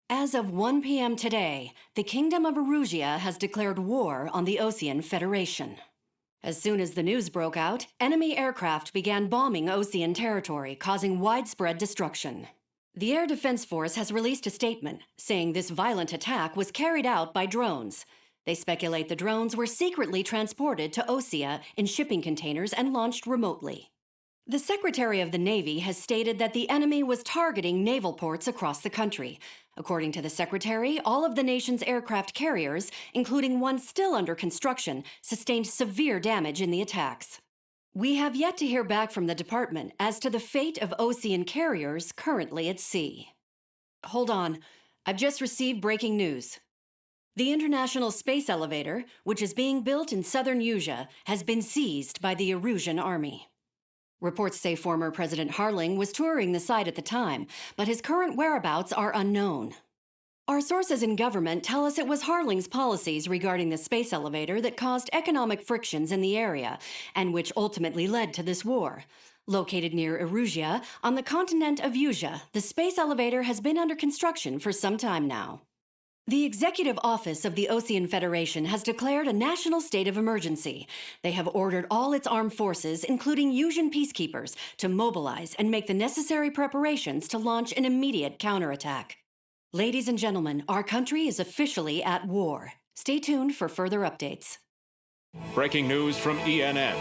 As of 1 p.m. today, the Kingdom of Erusia has declared war on the Osean Federation. As soon as the news broke out, enemy aircraft began bombing Osean territory, causing widespread destruction. The Air Defense Force has released a statement saying this violent attack was carried out by drones. They speculate the drones were secretly transported to Osea in shipping containers and launched remotely. The Secretary of the Navy has stated that the enemy was targeting naval ports across the country. According to the Secretary, all of the nation's aircraft carriers, including one still under construction, sustained severe damage in the attacks. We have yet to hear back from the department as to the fate of Osean carriers currently at sea. Hold on, I've just received breaking news. The International Space Elevator, which is being built in southern Usea, has been seized by the Erusian army. Reports say former President Harling was touring the site at the time, but his current whereabouts are unknown. Our sources in government tell us it was Harling's policies regarding the space elevator that caused economic frictions in the area, and which ultimately led to this war. Located near Erusia, on the continent of Usea, the space elevator has been under construction for some time now. The Executive Office of the Osean Federation has declared a national state of emergency. They have ordered all its armed forces, including Usian peacekeepers, to mobilize and make the necessary preparations to launch an immediate counterattack. Ladies and gentlemen, our country is officially at war. Stay tuned for further updates. Breaking news from ENN.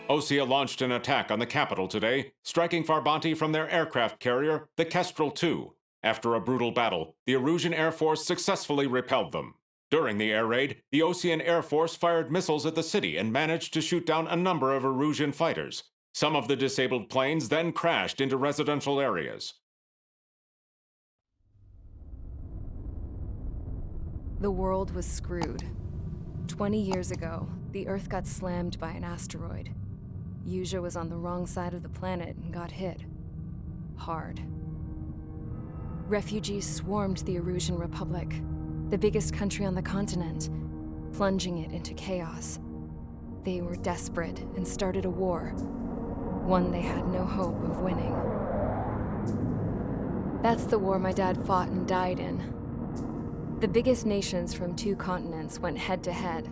Osea launched an attack on the capital today, striking Farbanti from their aircraft carrier, the Kestrel II. After a brutal battle, the Erusian Air Force successfully repelled them. During the air raid, the Osean Air Force fired missiles at the city and managed to shoot down a number of Erusian fighters. Some of the disabled planes then crashed into residential areas. The world was screwed. 20 years ago, the Earth got slammed by an asteroid. Usea was on the wrong side of the planet and got hit. Hard. Refugees swarmed the Erusian Republic, the biggest country on the continent, plunging it into chaos. They were desperate and started a war, one they had no hope of winning. That's the war my dad fought and died in. The biggest nations from 2 continents went head-to-head,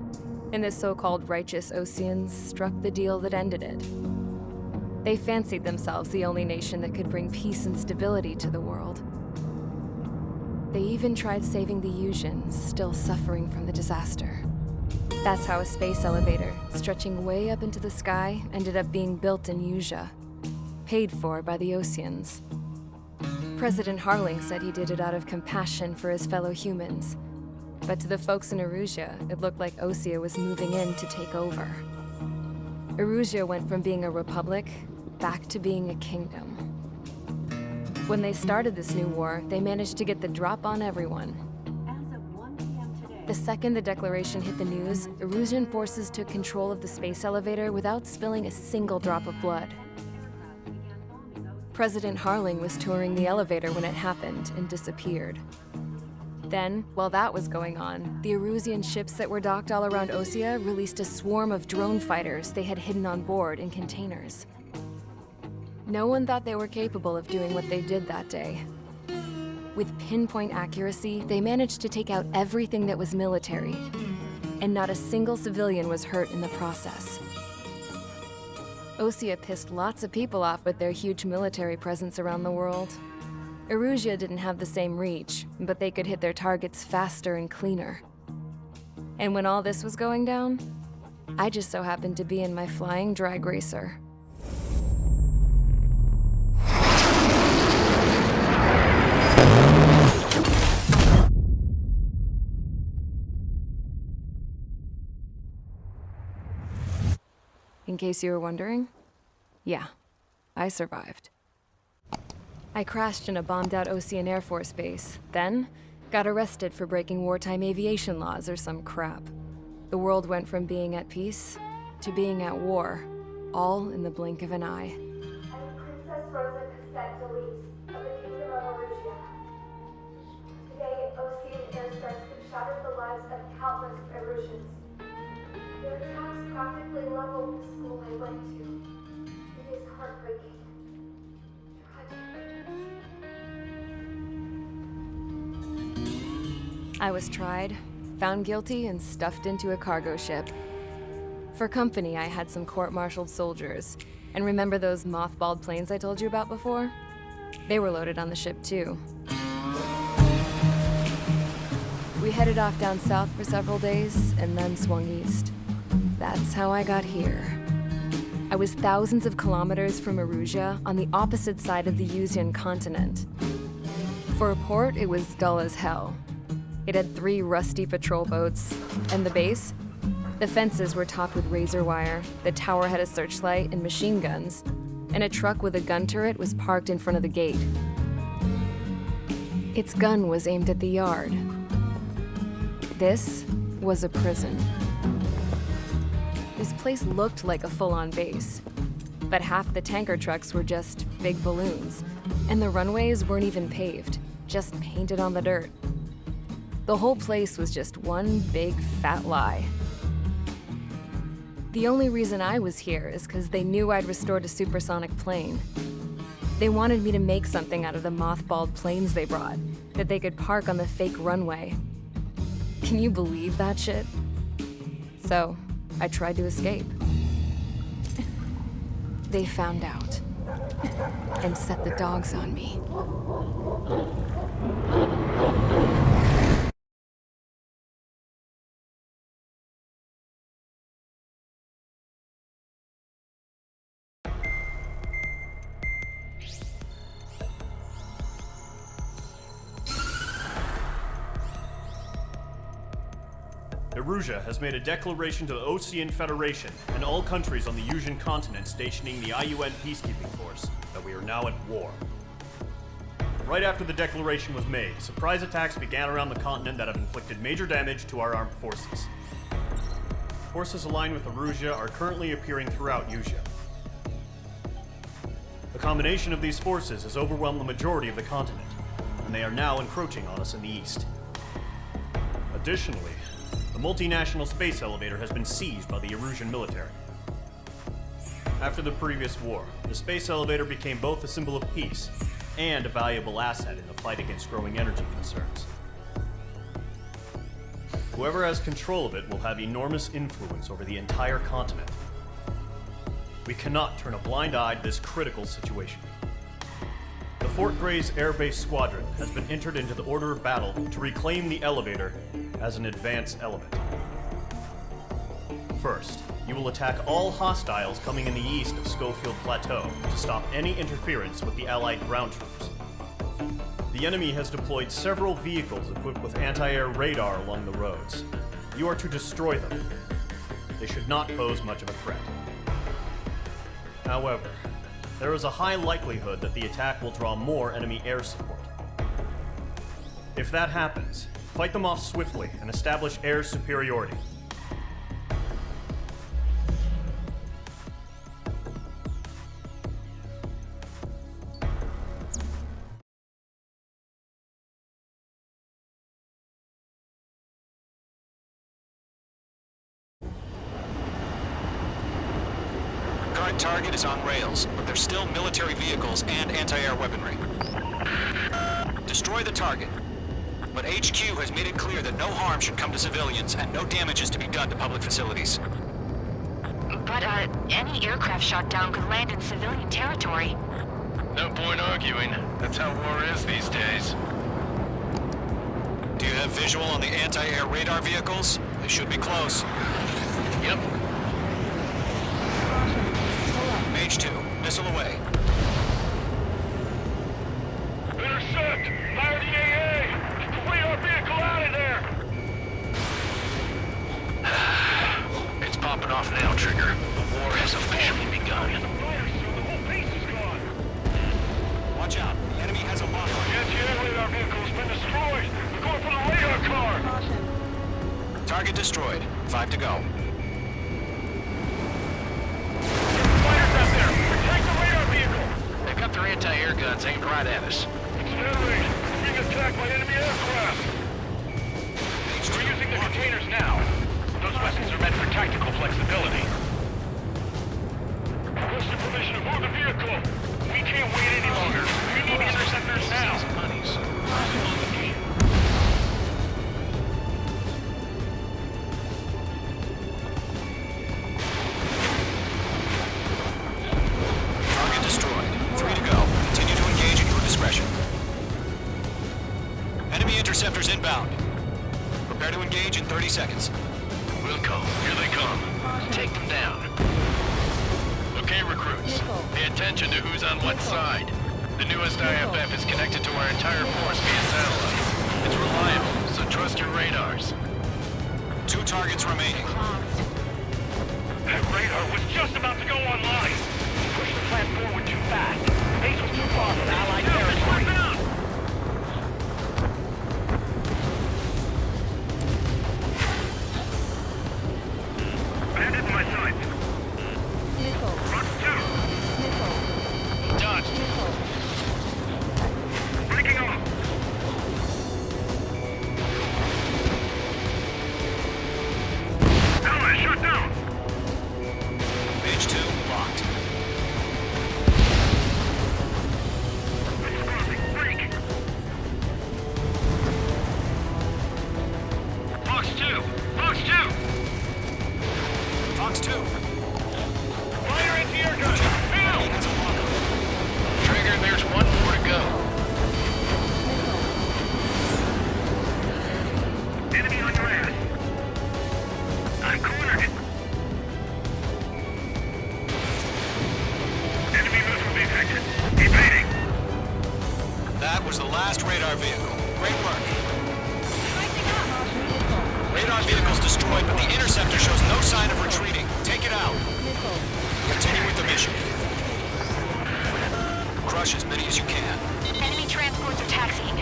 and the so-called righteous Oseans struck the deal that ended it. They fancied themselves the only nation that could bring peace and stability to the world. They even tried saving the Usians, still suffering from the disaster. That's how a space elevator, stretching way up into the sky, ended up being built in Usea, paid for by the Oseans. President Harling said he did it out of compassion for his fellow humans. But to the folks in Erusia, it looked like Osea was moving in to take over. Erusia went from being a republic back to being a kingdom. When they started this new war, they managed to get the drop on everyone. As of 1 p.m. today, The second the declaration hit the news, Erusian forces took control of the space elevator without spilling a single drop of blood. President Harling was touring the elevator when it happened and disappeared. Then, while that was going on, the Erusian ships that were docked all around Osea released a swarm of drone fighters they had hidden on board in containers. No one thought they were capable of doing what they did that day. With pinpoint accuracy, they managed to take out everything that was military, and not a single civilian was hurt in the process. Osea pissed lots of people off with their huge military presence around the world. Erusia didn't have the same reach, but they could hit their targets faster and cleaner. And when all this was going down, I just so happened to be in my flying drag racer. In case you were wondering, yeah, I survived. I crashed in a bombed-out Osean Air Force base, then got arrested for breaking wartime aviation laws or some crap. The world went from being at peace to being at war, all in the blink of an eye. I'm Princess Rosa Cassette Delise of the Kingdom of Erusia. Today, Osean airstrikes have shattered the lives of countless Erusians. Their attacks practically leveled the school I went to. It is heartbreaking. Tragic. I was tried, found guilty, and stuffed into a cargo ship. For company, I had some court-martialed soldiers. And remember those mothballed planes I told you about before? They were loaded on the ship too. We headed off down south for several days, and then swung east. That's how I got here. I was thousands of kilometers from Erusia, on the opposite side of the Yuzian continent. For a port, it was dull as hell. It had 3 rusty patrol boats, and the base? The fences were topped with razor wire, the tower had a searchlight and machine guns, and a truck with a gun turret was parked in front of the gate. Its gun was aimed at the yard. This was a prison. This place looked like a full-on base, but half the tanker trucks were just big balloons, and the runways weren't even paved, just painted on the dirt. The whole place was just one big fat lie. The only reason I was here is because they knew I'd restored a supersonic plane. They wanted me to make something out of the mothballed planes they brought, that they could park on the fake runway. Can you believe that shit? So, I tried to escape. They found out, and set the dogs on me. Erusia has made a declaration to the Osean Federation and all countries on the Yuzian continent stationing the IUN peacekeeping force that we are now at war. Right after the declaration was made, surprise attacks began around the continent that have inflicted major damage to our armed forces. Forces aligned with Erusia are currently appearing throughout Yusia. The combination of these forces has overwhelmed the majority of the continent, and they are now encroaching on us in the east. Additionally, the multinational space elevator has been seized by the Erusian military. After the previous war, the space elevator became both a symbol of peace and a valuable asset in the fight against growing energy concerns. Whoever has control of it will have enormous influence over the entire continent. We cannot turn a blind eye to this critical situation. The Fort Gray's Air Base Squadron has been entered into the order of battle to reclaim the elevator as an advance element. First, you will attack all hostiles coming in the east of Schofield Plateau to stop any interference with the Allied ground troops. The enemy has deployed several vehicles equipped with anti-air radar along the roads. You are to destroy them. They should not pose much of a threat. However, there is a high likelihood that the attack will draw more enemy air support. If that happens, fight them off swiftly and establish air superiority. Current target is on rails, but there's still military vehicles and anti-air weaponry. Destroy the target. But HQ has made it clear that no harm should come to civilians and no damage is to be done to public facilities. But, any aircraft shot down could land in civilian territory. No point arguing. That's how war is these days. Do you have visual on the anti-air radar vehicles? They should be close. Yep. Mage 2, missile away. Intercept! Fire the AA! Get the radar vehicle out of there! It's popping off now, Trigger. The war has officially begun. The whole base is gone. Watch out, the enemy has a lock on The anti-air radar vehicle has been destroyed. We're going for the radar car. you. Target destroyed. 5 to go. Fighters out there! Protect the radar vehicle! They've got their anti-air guns aimed right at us. Accelerate! We're being attacked by enemy aircraft! We're using the containers now. Those weapons are meant for tactical flexibility. Requesting permission to move the vehicle. We can't wait any longer. We need interceptors now. Enemy interceptors inbound. Prepare to engage in 30 seconds. Wilco, here they come. Take them down. Okay, recruits. Pay attention to who's on what side. The newest IFF is connected to our entire force via satellite. It's reliable, so trust your radars. 2 targets remaining. That radar was just about to go online. Push the plan forward too fast. Base was too far from Allied territory. Bandit in my sights. Rock 2. Dodged. Breaking off. Ally shut down. Page 2 locked. Base crossing. Break. Fox 2. Fox 2. Fox 2. Fire anti-air gun. Field. Trigger, there's one more to go. Enemy on your ass. I'm cornered. Enemy missile detected. Evading. That was the last radar vehicle. Great work. Radar vehicle's destroyed, but the interceptor shows no sign of retreating. Take it out. Continue with the mission. Crush as many as you can. Enemy transports are taxiing.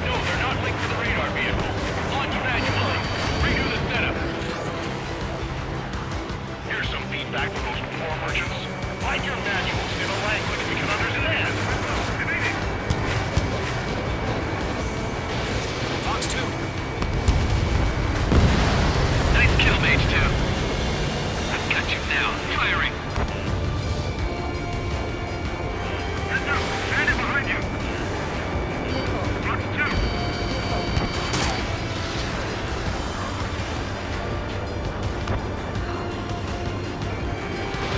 No, they're not linked to the radar vehicle. Launch manually. Redo the setup. Here's some feedback from those war merchants. Write your manuals in a language we can understand. Fox 2. Nice kill, Mage 2. I've got you now. Firing. Heads up. Bandit behind you. Fox 2.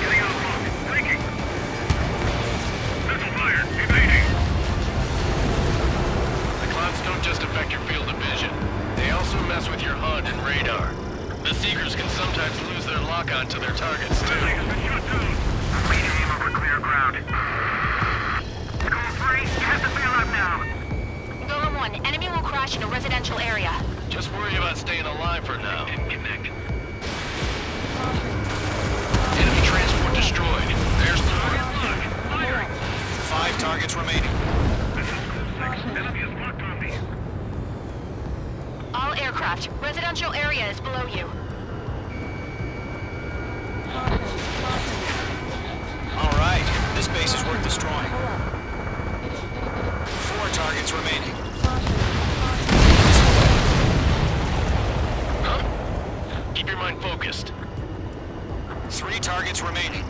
Getting out of block. Breaking. Missile fired. Evading. The clouds don't just affect your field of vision. They also mess with your HUD and radar. The Seekers can sometimes lose their lock-on to their targets, too. Leading him over clear ground. Call 3, you have to bail out now. Golem 1, enemy will crash in a residential area. Just worry about staying alive for now. Connect. Enemy transport destroyed. There's the firing. 5 targets remaining. This is School 6. Enemy is locked on me. All aircraft, residential area is below you. All right. This base is worth destroying. 4 targets remaining. Huh? Keep your mind focused. 3 targets remaining.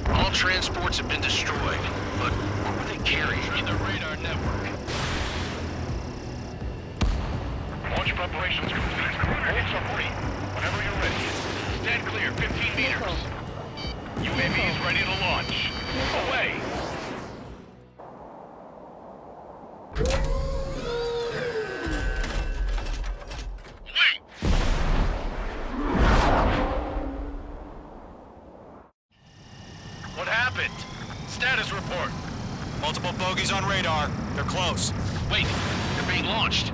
All transports have been destroyed, but what were they carrying in the radar network? Launch preparations complete. Hold submarine. Whenever you're ready. Stand clear, 15 meters. UAV is ready to launch. Away. Wait. What happened? Status report. Multiple bogeys on radar. They're close. Wait, they're being launched.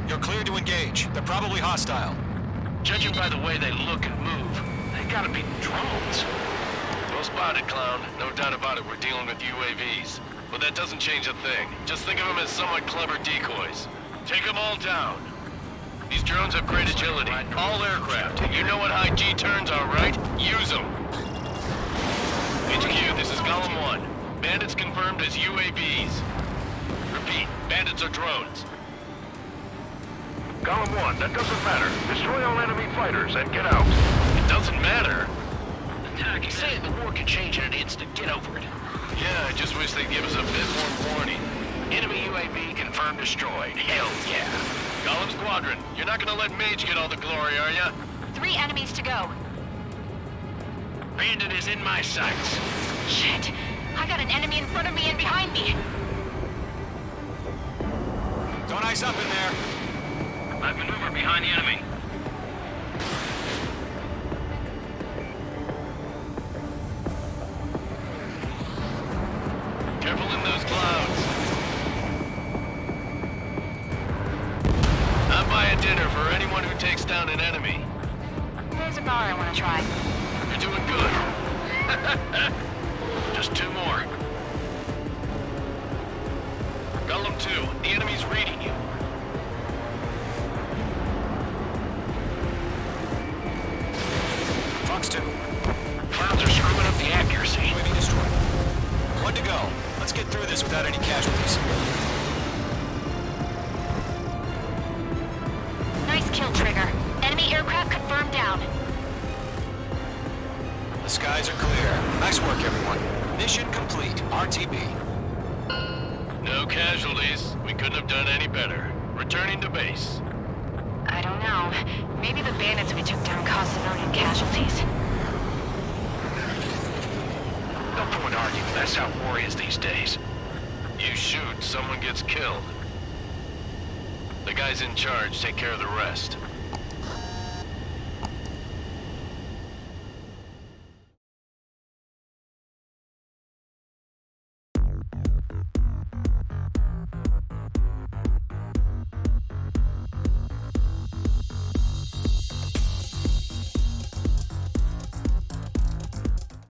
You're cleared to engage. They're probably hostile. Judging by the way they look and move, they gotta be drones. Well spotted, Clown. No doubt about it, we're dealing with UAVs. But that doesn't change a thing. Just think of them as somewhat clever decoys. Take them all down. These drones have great agility. All aircraft. You know what high G turns are, right? Use them. HQ, this is Golem 1. Bandits confirmed as UAVs. Repeat, bandits are drones. Golem 1, that doesn't matter. Destroy all enemy fighters and get out. It doesn't matter? Attack, you say the war could change in an instant. Get over it. Yeah, I just wish they'd give us a bit more warning. Enemy UAV confirmed destroyed. Hell yeah. Column Squadron, you're not gonna let Mage get all the glory, are ya? 3 enemies to go. Bandit is in my sights. Shit! I got an enemy in front of me and behind me. Don't ice up in there. I've maneuvered behind the enemy. Careful in those clouds. I'll buy a dinner for anyone who takes down an enemy. There's a bar I want to try. You're doing good. Just 2 more. Golem 2, the enemy's reading you. Fox 2. Clouds are screwing up the accuracy. UAV destroyed. 1 to go. Let's get through this without any casualties. Nice kill, Trigger. Enemy aircraft confirmed down. The skies are clear. Nice work, everyone. Mission complete. RTB. No casualties. We couldn't have done any better. Returning to base. I don't know. Maybe the bandits we took down caused civilian casualties. No point arguing. That's how war is these days. You shoot, someone gets killed. The guys in charge take care of the rest.